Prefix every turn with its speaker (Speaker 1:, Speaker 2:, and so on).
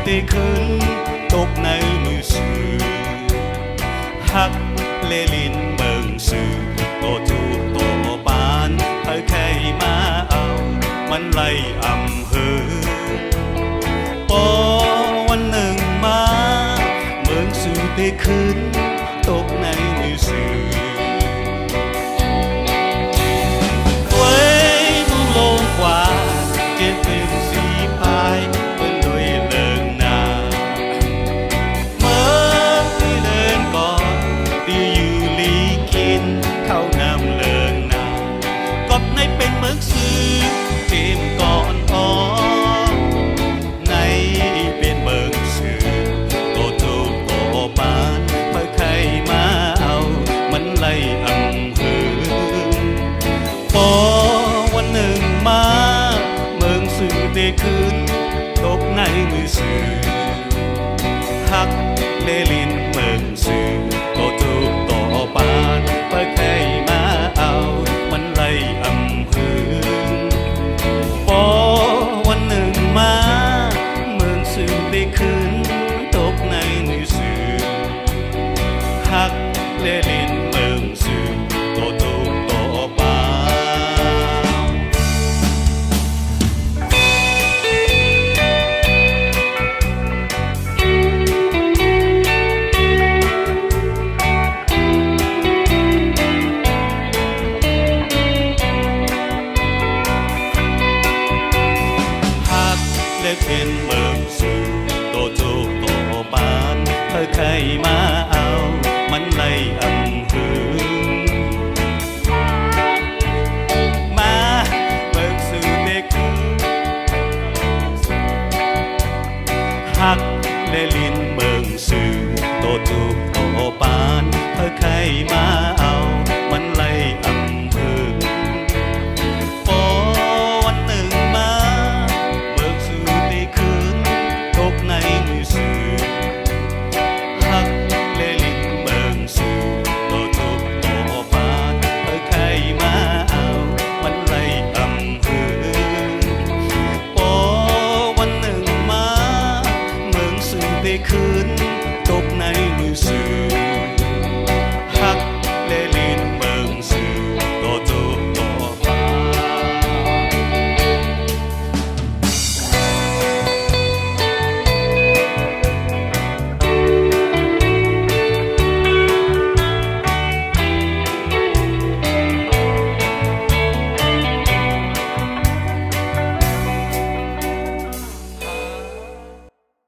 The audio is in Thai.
Speaker 1: tê khấn tốt nơi mưa sự hắc lê linh mừng sự tổ chu tổ bán hơi khay ma aoมันไล่อำเภอพอวันหนึ่งมาเมืองสู่เตคืนตกในมือสื่อไว้มุ่งลงกว่าเกณฑ์เป็นสีพายเป็นโดยเลิงนาเมื่อที่เดินก่อนที่อยู่ลีกินเข้านำเลิงนากดในเป็นเมืองสื่อเกมก่อนอ๋อในเป็นเมืองสื่อโตจูโตปานเมื่อใครมาเอามันไล่อำเภอพอวันหนึ่งมาเมืองสื่อได้คืนตกในมือสื่อหักเลลินเมืองสื่อโตจูโตปานเมื่อใครมาเอามันไล่อำเภอพอวันหนึ่งมาเมืองสื่อได้คืนตกในมือสื่อหักเลลินเมืองสื่อโตจูโตปานและเป็นเมืองสู่โตจูโตปานเธอใครมาเอามันไล่อำเภอมาเมืองสู่เด็กหักและลินเมืองสู่โตจูโตปานเธอใครมาเอามันไล่อำเภอพอวันหนึ่งมาเบิกสู่ได้คืนตกในมือสื่อหักเลลินเมืองสื่อโตจูโตปานเธอใครมาเอามันไล่อำเภอพอวันหนึ่งมาเมืองสื่อได้คืนตกในมือสื่อ